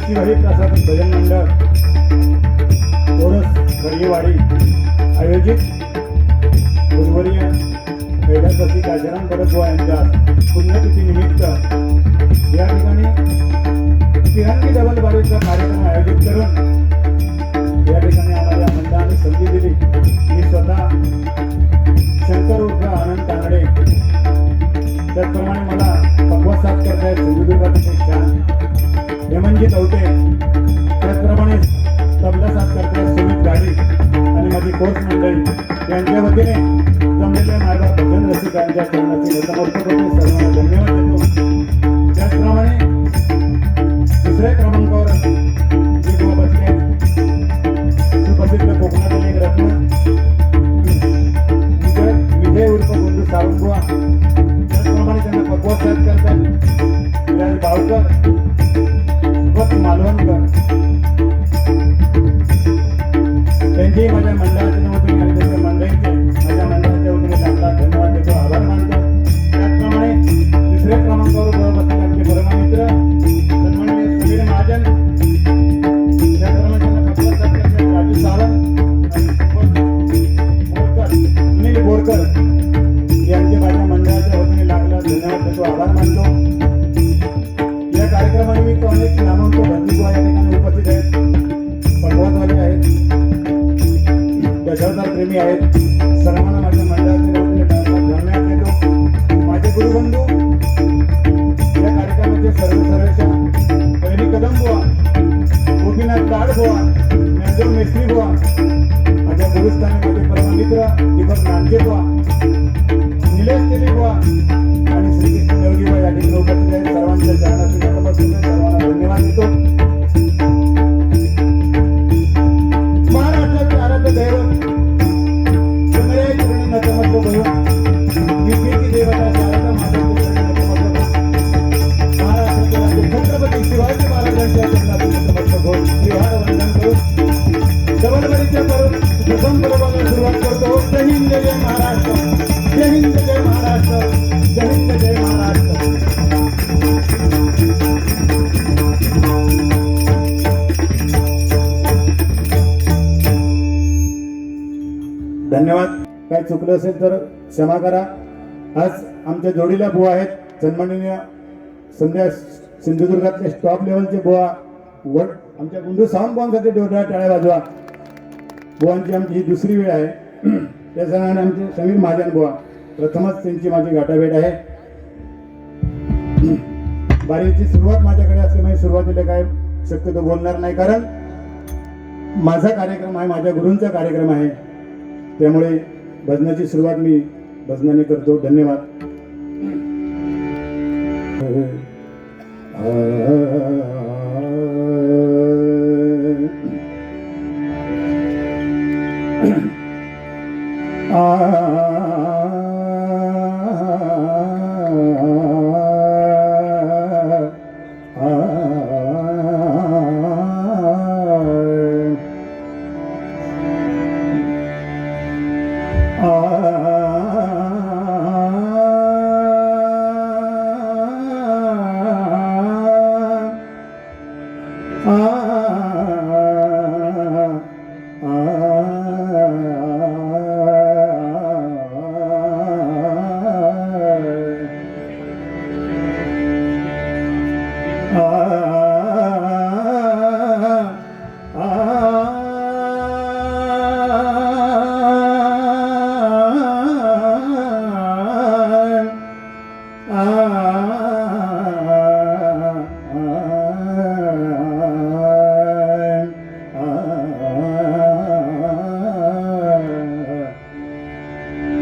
शिवाजी प्रसाद भजन मंडळ ओरस खडीवाडी आयोजित गुरुवर्य कैलासवासी काशीराम परबुवा यांच्या पुण्यतिथी निमित्त या ठिकाणी तिरंगी डबल बारीचा कार्यक्रम आयोजित करून या ठिकाणी आम्हाला मंडळाने संधी दिली. मी स्वतः शंकर उर्फ आनंद कानडे, त्याचप्रमाणे मला पक्वा साथ करतायत सिंधुदुर्गातील एक छान हेमंतजी कवटे, त्याचप्रमाणे तबला साथ करतायत सुमित गाडी आणि माझी कोच मंडळी यांच्या वतीने जमलेल्या माझ्या भजन रसिकांच्या चरणाची नतमस्तक होते. सर्वांना धन्यवाद देतो. त्याचप्रमाणे दुसऱ्या क्रमांकावर जे बुवा बसले सुप्रसिद्ध कोकणातील एक रत्न विजय उर्फ गोंडू सावंतबुवा, त्याचप्रमाणे त्यांना पक्वा साथ करतात विराज बावकर, सुपत मालवणकर, त्यांची माझ्या मंडळाच्या वतीने आणि त्यांच्या मंडळींचे माझ्या मंडळाच्या वतीने त्यांना धन्यवाद देतो, आभार मानतो. त्याचप्रमाणे तिसऱ्या क्रमांकावर बसले आमचे परममित्र सन्माननीय सुनील महाजन, त्याचप्रमाणे त्यांना पक्वा साथ करतात राजू सावंत आणि सुनील बोरकर यांचे माझ्या मंडळाच्या वतीने लागला धन्यवाद देतो, आभार मानतो. या कार्यक्रमानिमित्त अनेक नामांक भजनीबुवा या ठिकाणी उपस्थित आहेत, पटवाजवाले आहेत, दशावतार प्रेमी आहेत. सर्वांना माझ्या मंडळाच्या वतीने धन्यवाद देतो. माझे गुरुबंधू या कार्यक्रमाचे सर्वेच्या पहिली कदमबुवा, गोपीनाथ लाडबुवा, ज्ञानदेव मेस्त्रीबुवा, माझ्या गुरुस्थानी माझे परममित्र दीपक नानकेबुवा, निलेश तेलीबुवा आणि श्रीकृष्ण देवगीबुवा या ठिकाणी उपस्थित आहेत. सर्वांच्या चरणाची नतमस्तक, सर्वांना धन्यवाद देतो. महाराष्ट्राचे आराध्य दैवत चंद्रया चरणी नतमस्तक होऊन विद्येची देवता शारदा मातेच्या चरणी नतमस्तक होऊन महाराष्ट्राचे राज्य छत्रपती शिवाजी महाराजांच्या चरणाची नतमस्तक होऊन त्रिवार वंदन करून डबलबरीच्या प्रथम पर्वाला सुरुवात करतो. जय हिंद जय महाराष्ट्र, जय हिंद जय महाराष्ट्र, जय हिंद जय महाराष्ट्र. धन्यवाद. काय चुकलं असेल तर क्षमा करा. आज आमच्या जोडीला बुवा आहेत सन्माननीय संध्या सिंधुदुर्गातले टॉप लेवलचे बुवा आमच्या गुंडू सावंतबांसाठी जोरदार टाळ्या वाजवा. बुवांची आमची ही दुसरी वेळ आहे. त्याचप्रमाणे आमचे समीर महाजन बुवा, प्रथमच त्यांची माझी गाठाभेट आहे. बारीची सुरुवात माझ्याकडे असल्यामुळे सुरुवातीला काय शक्यतो बोलणार नाही, कारण माझा कार्यक्रम आहे, माझ्या गुरूंचा कार्यक्रम आहे. त्यामुळे भजनाची सुरुवात मी भजनाने करतो. धन्यवाद.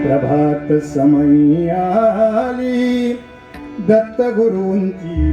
प्रभात समय आली दत्त गुरूंची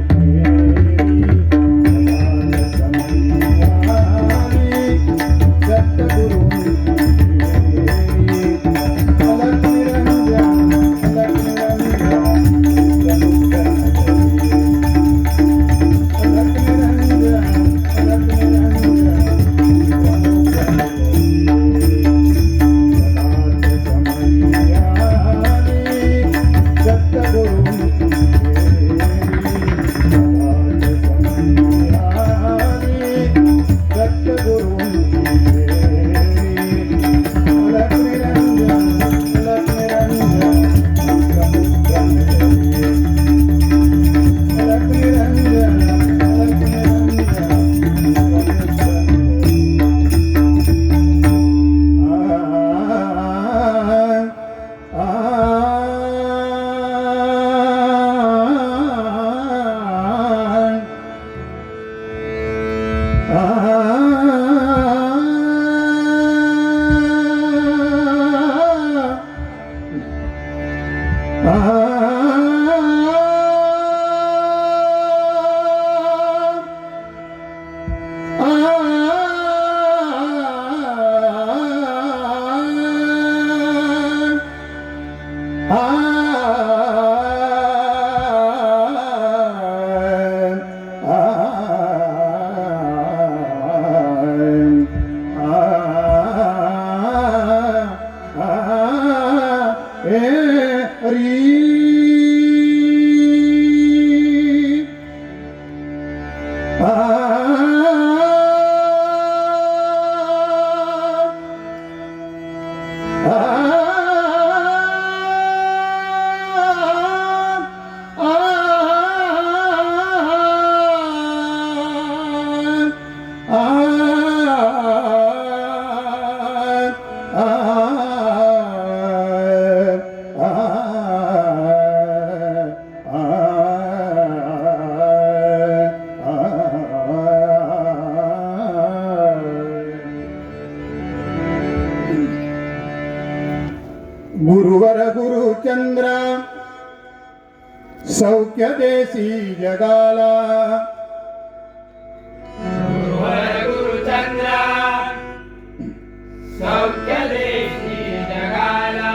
सौख्य देसी जगाला गुरुवर गुरुचंद्रा सौख्य देशी जगाला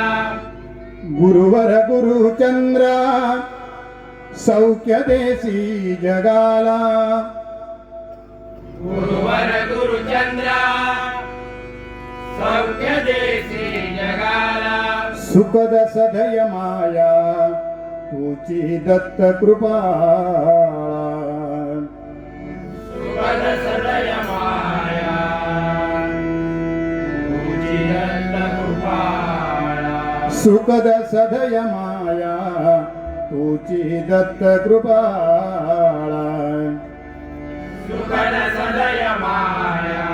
गुरुवर गुरुचंद्र सौख्य देसी जगाला गुरुवर गुरुचंद्रा सौख्य देशी जगाला सुखद सदय माया तुझी दत्त कृपा सुखद सदय माया तुझी दत्त कृपाळा सुखद सदय माया तुझी दत्त कृपा सुखद सदय माया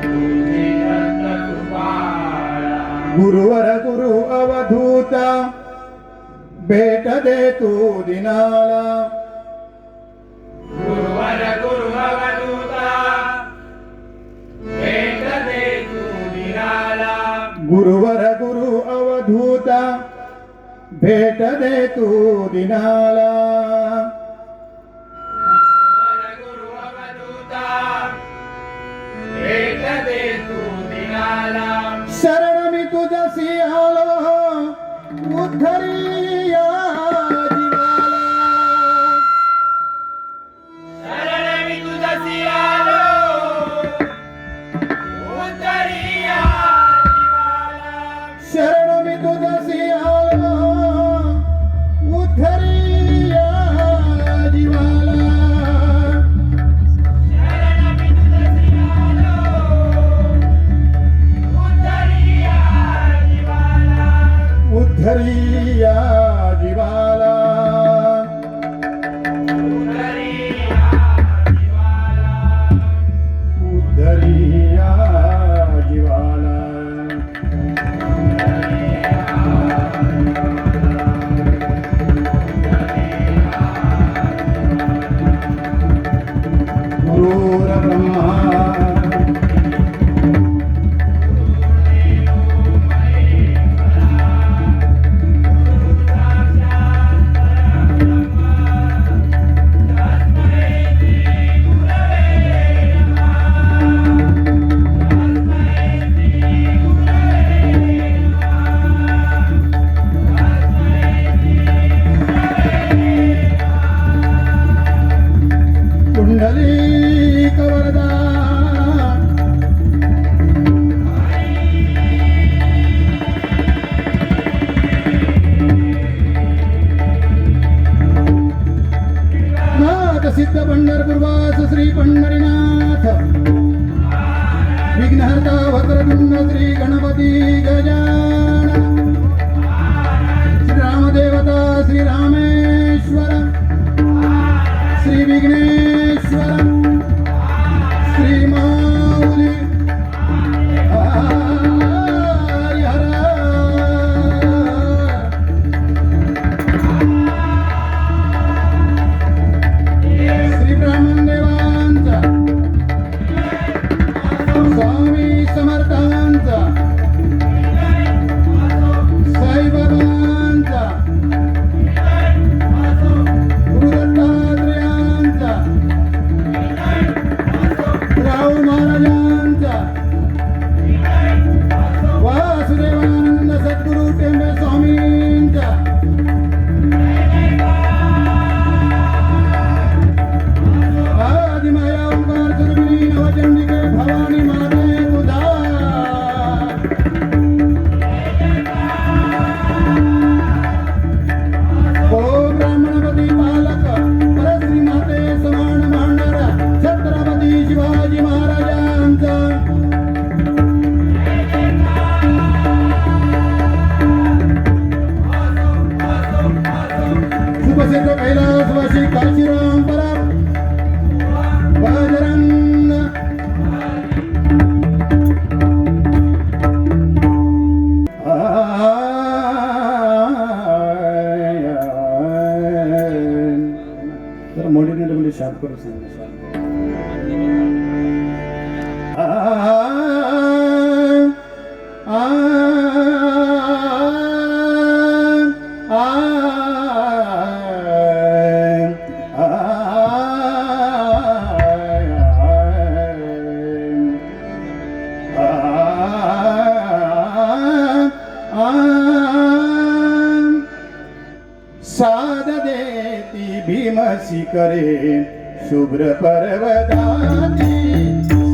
तुझी दत्त कृपाळा गुरुवर गुरु अवधूत भेट दे तू दिनाला गुरुवर गुरु अवधूता भेट दे तू दिनाला गुरुवर गुरु अवधूत भेट दे तू दिनाला गुरु अवधूता भेट दे तू दिनाला शरण मी तुझसी आलो उद्धरी या जीवाला शरण मी तुझसी आलो उद्धरिया जीवाला शरण मी तुझसी आलो उद्धरी या जीवाला शरण मी तुझसी आलो उद्धरिया जीवाला उद्धरी या जीवाला उद्धरिया जीवाला उद्धरी या जीवाला गुरुर ब्रह्मा पुंडलिक वरदा नाथ सिद्ध पंढरपूरवास श्री पंढरीनाथ विघ्नहर्ता वक्रतुंड श्री गणपती गजानन श्री रामदेवता श्री रामेश्वर श्री विघ्नेश्वर श्री माऊली हरी हर श्री ब्राह्मण देवांचा स्वामी समर्थांचा साईबाबांचा गुरु दत्तात्रेयांचा राव महाराजांचा वासुदेवानंद सद्गुरु टेंबे स्वामींचा आदिमाया ओंकार सुरभिनी नवचंडिके भवानी माते तुझा ओ ब्राह्मणपती पालक परश्री माते समान मांडर छत्रपती शिवाजी महाराजांचा सुप्रसिद्ध कैलासवासी काशीराम परब बजरंग तर मोडीने डबली शांत करू सांग साद देती भीमसी करे शुभ्र पर्वताची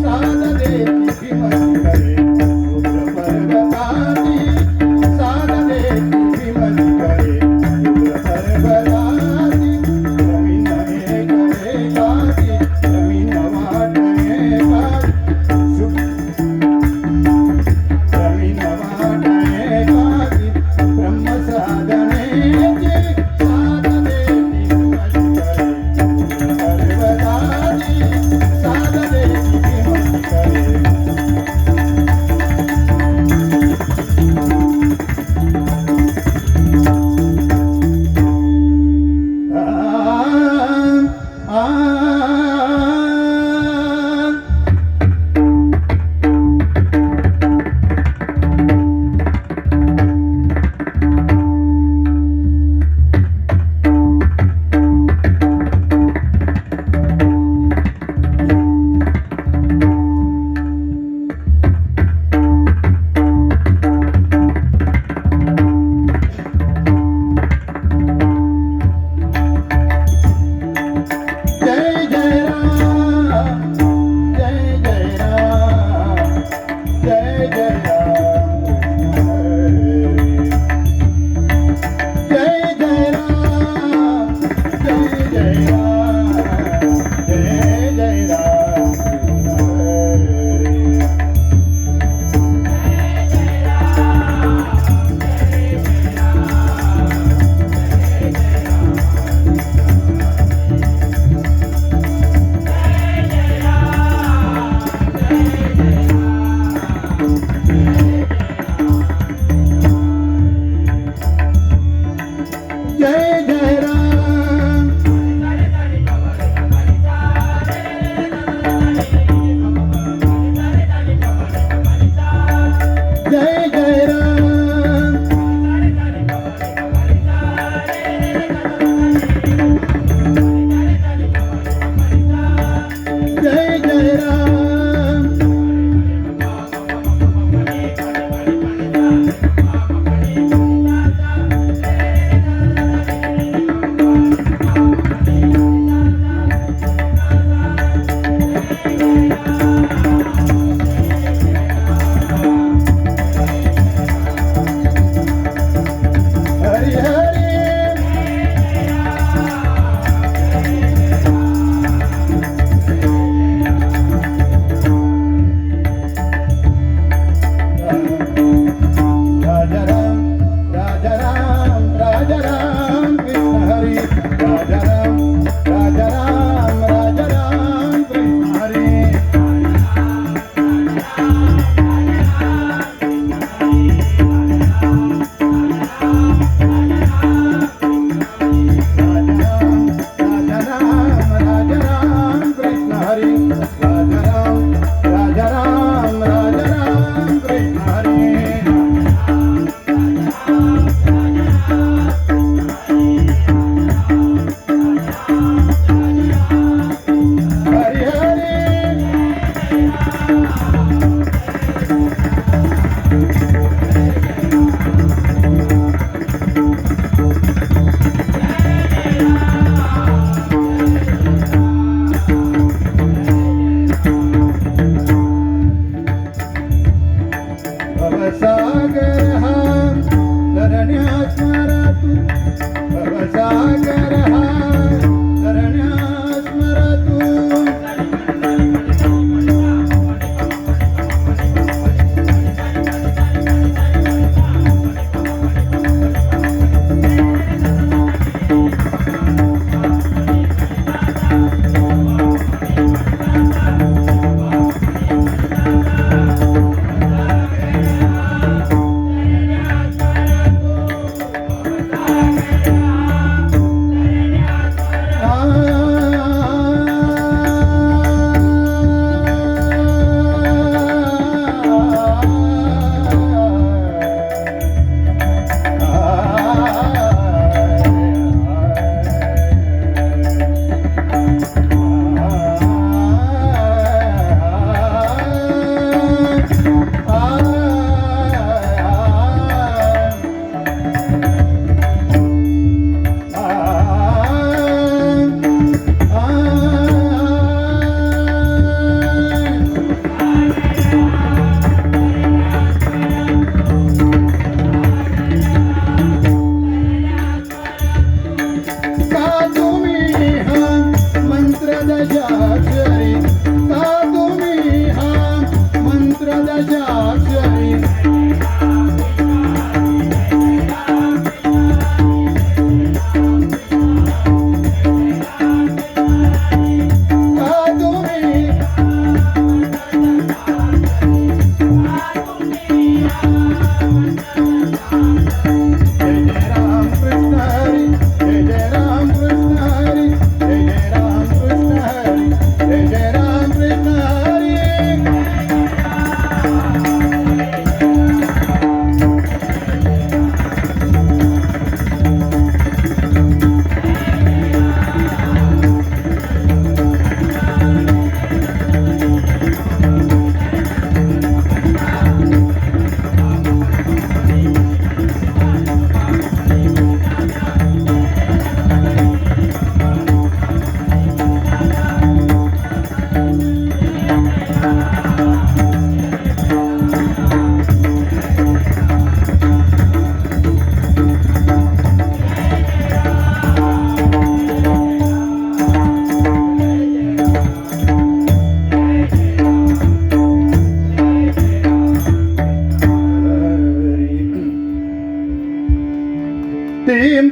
साद देती भीमसी करे शुभ्र पर्वताची साद देती भीमसी करे शुभ्र पर्वताची जमीन हे करे काठी जमीन वाटणे काठी जमीन वाटणे काठी ब्रह्म साधनेची साध देती भीमसी करे पर्वताची साध देती भीमसी करे जय जय राम जय जय राम जय जय राम जय जय राम जय जय राम जय जय राम जय जय राम जय जय राम जय जय राम हरि हरि राजा राम राजा राम राजा राम कृष्ण हरि राजा राम राजा राम राजा राम कृष्ण हरि राजा राम कृष्ण हरि राजा राम कृष्ण हरि का तुम्ही हा मंत्र दशाक्षरी का तुम्ही हा मंत्र दशाक्षरी तीन